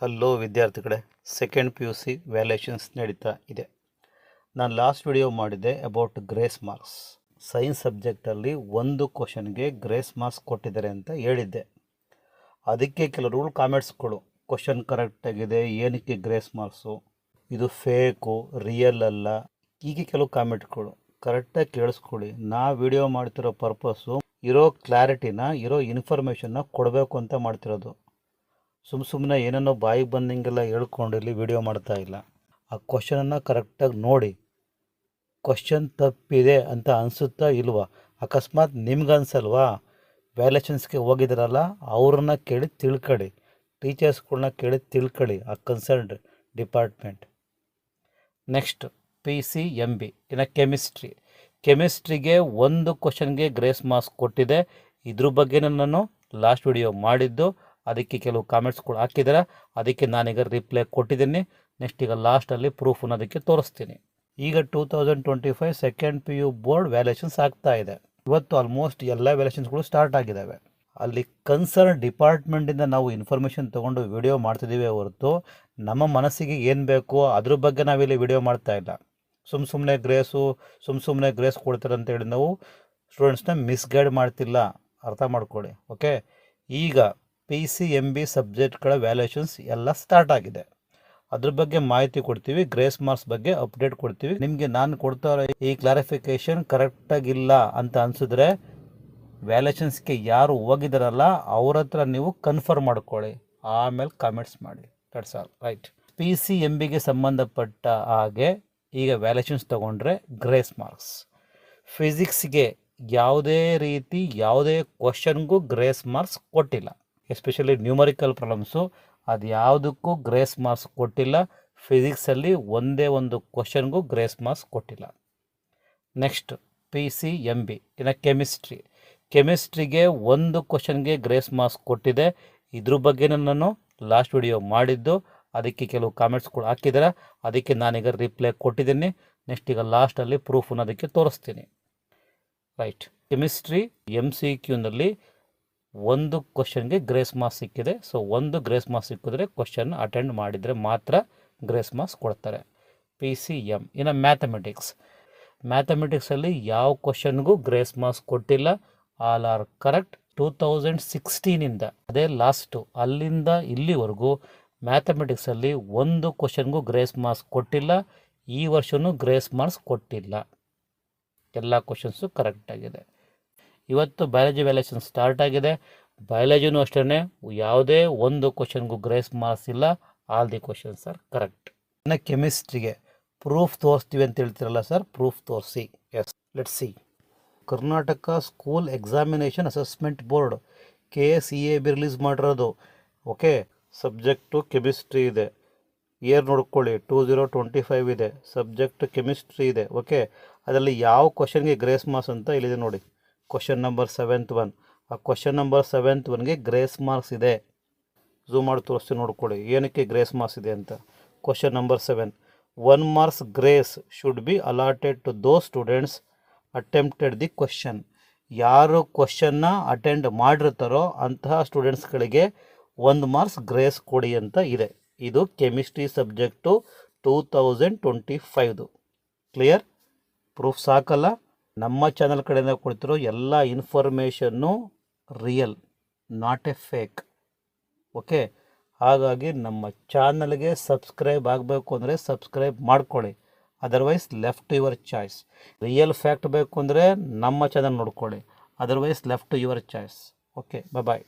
Hello ವಿದ್ಯಾರ್ಥಿಗಳೇ, second P U C valuations ನಡೀತಾ ಇದೆ. ನಾನು ಲಾಸ್ಟ್ ವಿಡಿಯೋ ಮಾಡಿದ್ದೆ ಅಬೌಟ್ ಗ್ರೇಸ್ ಮಾರ್ಕ್ಸ್. ಸೈನ್ಸ್ ಸಬ್ಜೆಕ್ಟಲ್ಲಿ ಒಂದು ಕ್ವಶನ್ಗೆ ಗ್ರೇಸ್ ಮಾರ್ಕ್ಸ್ ಕೊಟ್ಟಿದ್ದಾರೆ ಅಂತ ಹೇಳಿದ್ದೆ. ಅದಕ್ಕೆ ಕೆಲವರು ಕಾಮೆಂಟ್ಸ್ಗಳು, ಕ್ವಶನ್ ಕರೆಕ್ಟಾಗಿದೆ, ಏನಕ್ಕೆ ಗ್ರೇಸ್ ಮಾರ್ಕ್ಸು, ಇದು ಫೇಕು, ರಿಯಲ್ ಅಲ್ಲ, ಹೀಗೆ ಕೆಲವು ಕಾಮೆಂಟ್ಗಳು. ಕರೆಕ್ಟಾಗಿ ಕೇಳಿಸ್ಕೊಳ್ಳಿ. ನಾ ವಿಡಿಯೋ ಮಾಡ್ತಿರೋ ಪರ್ಪಸ್ಸು ಇರೋ ಕ್ಲಾರಿಟಿನ, ಇರೋ ಇನ್ಫಾರ್ಮೇಷನ್ನ ಕೊಡಬೇಕು ಅಂತ ಮಾಡ್ತಿರೋದು. ಸುಮ್ಮನೆ ಏನೇನೋ ಬಾಯಿಗೆ ಬಂದಂಗೆಲ್ಲ ಹೇಳ್ಕೊಂಡು ಇಲ್ಲಿ ವಿಡಿಯೋ ಮಾಡ್ತಾ ಇಲ್ಲ. ಆ ಕ್ವಶನನ್ನು ಕರೆಕ್ಟಾಗಿ ನೋಡಿ. ಕ್ವಶನ್ ತಪ್ಪಿದೆ ಅಂತ ಅನಿಸುತ್ತಾ ಇಲ್ವಾ? ಅಕಸ್ಮಾತ್ ನಿಮ್ಗೆ ಅನ್ಸಲ್ವಾ? ವ್ಯಾಲ್ಯೂಯೇಷನ್ಸ್ಗೆ ಹೋಗಿದ್ರಲ್ಲ, ಅವ್ರನ್ನ ಕೇಳಿ ತಿಳ್ಕೊಳ್ಳಿ, ಟೀಚರ್ಸ್ಗಳನ್ನ ಕೇಳಿ ತಿಳ್ಕೊಳ್ಳಿ, ಆ ಕನ್ಸರ್ನ್ಡ್ ಡಿಪಾರ್ಟ್ಮೆಂಟ್. ನೆಕ್ಸ್ಟ್ PCMB ಇನ್ನು ಕೆಮಿಸ್ಟ್ರಿಗೆ ಒಂದು ಕ್ವಶನ್ಗೆ ಗ್ರೇಸ್ ಮಾರ್ಕ್ಸ್ ಕೊಟ್ಟಿದೆ. ಇದ್ರ ಬಗ್ಗೆನೂ ನಾನು ಲಾಸ್ಟ್ ವಿಡಿಯೋ ಮಾಡಿದ್ದು. ಅದಕ್ಕೆ ಕೆಲವು ಕಾಮೆಂಟ್ಸ್ಗಳು ಹಾಕಿದ್ದಾರೆ, ಅದಕ್ಕೆ ನಾನೀಗ ರಿಪ್ಲೈ ಕೊಟ್ಟಿದ್ದೀನಿ. ನೆಕ್ಸ್ಟ್ ಈಗ ಲಾಸ್ಟಲ್ಲಿ ಪ್ರೂಫನ್ನು ಅದಕ್ಕೆ ತೋರಿಸ್ತೀನಿ. ಈಗ 2025 ಸೆಕೆಂಡ್ PU ಬೋರ್ಡ್ ವ್ಯಾಲ್ಯೂಯೇಷನ್ಸ್ ಆಗ್ತಾ ಇದೆ. ಇವತ್ತು ಆಲ್ಮೋಸ್ಟ್ ಎಲ್ಲ ವ್ಯಾಲ್ಯೂಯೇಷನ್ಸ್ಗಳು ಸ್ಟಾರ್ಟ್ ಆಗಿದ್ದಾವೆ. ಅಲ್ಲಿ ಕನ್ಸರ್ನ್ ಡಿಪಾರ್ಟ್ಮೆಂಟಿಂದ ನಾವು ಇನ್ಫಾರ್ಮೇಷನ್ ತೊಗೊಂಡು ವಿಡಿಯೋ ಮಾಡ್ತಿದ್ದೀವಿ ಹೊರತು ನಮ್ಮ ಮನಸ್ಸಿಗೆ ಏನು ಬೇಕೋ ಅದ್ರ ಬಗ್ಗೆ ನಾವಿಲ್ಲಿ ವಿಡಿಯೋ ಮಾಡ್ತಾ ಇಲ್ಲ. ಸುಮ್ಮನೆ ಗ್ರೇಸ್ ಕೊಡ್ತಾರೆ ಅಂತೇಳಿ ನಾವು ಸ್ಟೂಡೆಂಟ್ಸ್ನ ಮಿಸ್ಗೈಡ್ ಮಾಡ್ತಿಲ್ಲ, ಅರ್ಥ ಮಾಡ್ಕೊಳ್ಳಿ. ಓಕೆ, ಈಗ PCMB ಸಬ್ಜೆಕ್ಟ್ಗಳ ವ್ಯಾಲ್ಯೂಯೇಷನ್ಸ್ ಎಲ್ಲ ಸ್ಟಾರ್ಟ್ ಆಗಿದೆ. ಅದ್ರ ಬಗ್ಗೆ ಮಾಹಿತಿ ಕೊಡ್ತೀವಿ, ಗ್ರೇಸ್ ಮಾರ್ಕ್ಸ್ ಬಗ್ಗೆ ಅಪ್ಡೇಟ್ ಕೊಡ್ತೀವಿ. ನಿಮಗೆ ನಾನು ಕೊಡ್ತಾ ಇರೋ ಈ ಕ್ಲಾರಿಫಿಕೇಷನ್ ಕರೆಕ್ಟಾಗಿಲ್ಲ ಅಂತ ಅನಿಸಿದ್ರೆ ವ್ಯಾಲ್ಯೂಯೇಷನ್ಸ್ಗೆ ಯಾರು ಹೋಗಿದ್ದಾರಲ್ಲ ಅವ್ರ ಹತ್ರ ನೀವು ಕನ್ಫರ್ಮ್ ಮಾಡ್ಕೊಳ್ಳಿ, ಆಮೇಲೆ ಕಾಮೆಂಟ್ಸ್ ಮಾಡಿ. That's all. ರೈಟ್. PCMBಗೆ ಸಂಬಂಧಪಟ್ಟ ಹಾಗೆ ಈಗ ವ್ಯಾಲ್ಯೂಯೇಷನ್ಸ್ ತೊಗೊಂಡ್ರೆ ಗ್ರೇಸ್ ಮಾರ್ಕ್ಸ್. ಫಿಸಿಕ್ಸ್ಗೆ ಯಾವುದೇ ರೀತಿ ಯಾವುದೇ ಕ್ವಶನ್ಗೂ ಗ್ರೇಸ್ ಮಾರ್ಕ್ಸ್ ಕೊಟ್ಟಿಲ್ಲ. ಎಸ್ಪೆಷಲಿ ನ್ಯೂಮರಿಕಲ್ ಪ್ರಾಬ್ಲಮ್ಸು, ಅದು ಯಾವುದಕ್ಕೂ ಗ್ರೇಸ್ ಮಾರ್ಕ್ಸ್ ಕೊಟ್ಟಿಲ್ಲ. ಫಿಸಿಕ್ಸಲ್ಲಿ ಒಂದೇ ಒಂದು ಕ್ವಶನ್ಗೂ ಗ್ರೇಸ್ ಮಾರ್ಕ್ಸ್ ಕೊಟ್ಟಿಲ್ಲ. ನೆಕ್ಸ್ಟ್ PCMB ಇನ್ನು ಕೆಮಿಸ್ಟ್ರಿಗೆ ಒಂದು ಕ್ವಶನ್ಗೆ ಗ್ರೇಸ್ ಮಾರ್ಕ್ಸ್ ಕೊಟ್ಟಿದೆ. ಇದ್ರ ಬಗ್ಗೆನೂ ನಾನು ಲಾಸ್ಟ್ ವಿಡಿಯೋ ಮಾಡಿದ್ದು. ಅದಕ್ಕೆ ಕೆಲವು ಕಾಮೆಂಟ್ಸ್ಗಳು ಹಾಕಿದ್ದಾರೆ, ಅದಕ್ಕೆ ನಾನೀಗ ರಿಪ್ಲೈ ಕೊಟ್ಟಿದ್ದೀನಿ. ನೆಕ್ಸ್ಟ್ ಈಗ ಲಾಸ್ಟಲ್ಲಿ ಪ್ರೂಫನ್ನು ಅದಕ್ಕೆ ತೋರಿಸ್ತೀನಿ. ರೈಟ್. ಕೆಮಿಸ್ಟ್ರಿ MCQನಲ್ಲಿ ಒಂದು ಕ್ವಶನ್ಗೆ ಗ್ರೇಸ್ ಮಾರ್ಕ್ಸ್ ಸಿಕ್ಕಿದೆ. ಸೊ ಒಂದು ಗ್ರೇಸ್ ಮಾರ್ಕ್ಸ್ ಸಿಕ್ಕಿದ್ರೆ ಕ್ವಶನ್ ಅಟೆಂಡ್ ಮಾಡಿದರೆ ಮಾತ್ರ ಗ್ರೇಸ್ ಮಾರ್ಕ್ಸ್ ಕೊಡ್ತಾರೆ. PCM ಇನ್ನು ಮ್ಯಾಥಮೆಟಿಕ್ಸಲ್ಲಿ ಯಾವ ಕ್ವಶನ್ಗೂ ಗ್ರೇಸ್ ಮಾರ್ಕ್ಸ್ ಕೊಟ್ಟಿಲ್ಲ. All are correct. 2016ಇಂದ ಅದೇ ಲಾಸ್ಟು, ಅಲ್ಲಿಂದ ಇಲ್ಲಿವರೆಗೂ ಮ್ಯಾಥಮೆಟಿಕ್ಸಲ್ಲಿ ಒಂದು ಕ್ವಶನ್ಗೂ ಗ್ರೇಸ್ ಮಾರ್ಕ್ಸ್ ಕೊಟ್ಟಿಲ್ಲ. ಈ ವರ್ಷವೂ ಗ್ರೇಸ್ ಮಾರ್ಕ್ಸ್ ಕೊಟ್ಟಿಲ್ಲ. ಎಲ್ಲ ಕ್ವಶನ್ಸು ಕರೆಕ್ಟಾಗಿದೆ. ಇವತ್ತು ಬಯಾಲಜಿ ವ್ಯಾಲ್ಯೂಯೇಷನ್ ಸ್ಟಾರ್ಟ್ ಆಗಿದೆ. ಬಯಾಲಜಿನೂ ಅಷ್ಟೇ, ಯಾವುದೇ ಒಂದು ಕ್ವಶನ್ಗೂ ಗ್ರೇಸ್ ಮಾರ್ಕ್ಸ್ ಇಲ್ಲ. All the questions are correct. ಇನ್ನು ಕೆಮಿಸ್ಟ್ರಿಗೆ ಪ್ರೂಫ್ ತೋರಿಸ್ತೀವಿ ಅಂತ ಹೇಳ್ತಿರಲ್ಲ ಸರ್, ಪ್ರೂಫ್ ತೋರಿಸಿ. Yes, let's see. Karnataka school examination assessment board KSEAB release ಮಾಡಿರೋದು. ಓಕೆ, ಸಬ್ಜೆಕ್ಟು ಕೆಮಿಸ್ಟ್ರಿ ಇದೆ. ಇಯರ್ ನೋಡ್ಕೊಳ್ಳಿ, 2025 ಇದೆ. ಸಬ್ಜೆಕ್ಟ್ ಕೆಮಿಸ್ಟ್ರಿ ಇದೆ. ಓಕೆ, ಅದರಲ್ಲಿ ಯಾವ ಕ್ವಶನ್ಗೆ ಗ್ರೇಸ್ ಮಾರ್ಕ್ಸ್ ಅಂತ ಇಲ್ಲಿದೆ ನೋಡಿ. Question number 7th 1. ಆ ಕ್ವಶನ್ ನಂಬರ್ 7th 1ಗೆ ಗ್ರೇಸ್ ಮಾರ್ಕ್ಸ್ ಇದೆ. ಝೂಮ್ ಮಾಡಿ ತೋರಿಸ್ತೀನಿ, ನೋಡ್ಕೊಳ್ಳಿ ಏನಕ್ಕೆ ಗ್ರೇಸ್ ಮಾರ್ಕ್ಸ್ ಇದೆ ಅಂತ. Question number 7, 1 marks grace should be allotted to those students attempted the question. ಯಾರು ಕ್ವಶನ್ನ ಅಟೆಂಡ್ ಮಾಡಿರ್ತಾರೋ ಅಂತಹ ಸ್ಟೂಡೆಂಟ್ಸ್ಗಳಿಗೆ 1 marks ಗ್ರೇಸ್ ಕೊಡಿ ಅಂತ ಇದೆ. ಇದು ಕೆಮಿಸ್ಟ್ರಿ ಸಬ್ಜೆಕ್ಟು 2025. ಕ್ಲಿಯರ್? ಪ್ರೂಫ್ ಸಾಕಲ್ಲ? ನಮ್ಮ ಚಾನಲ್ ಕಡೆಯಿಂದ ಕೊಡ್ತಿರೋ ಎಲ್ಲ ಇನ್ಫಾರ್ಮೇಷನ್ನು real, not a fake. Okay, ಹಾಗಾಗಿ ನಮ್ಮ ಚಾನಲ್ಗೆ ಸಬ್ಸ್ಕ್ರೈಬ್ ಆಗಬೇಕು ಅಂದರೆ ಸಬ್ಸ್ಕ್ರೈಬ್ ಮಾಡ್ಕೊಳ್ಳಿ. Otherwise left to your choice. Real fact ಬೇಕು ಅಂದರೆ ನಮ್ಮ ಚಾನಲ್ ನೋಡ್ಕೊಳ್ಳಿ. Otherwise left to your choice. Okay, bye.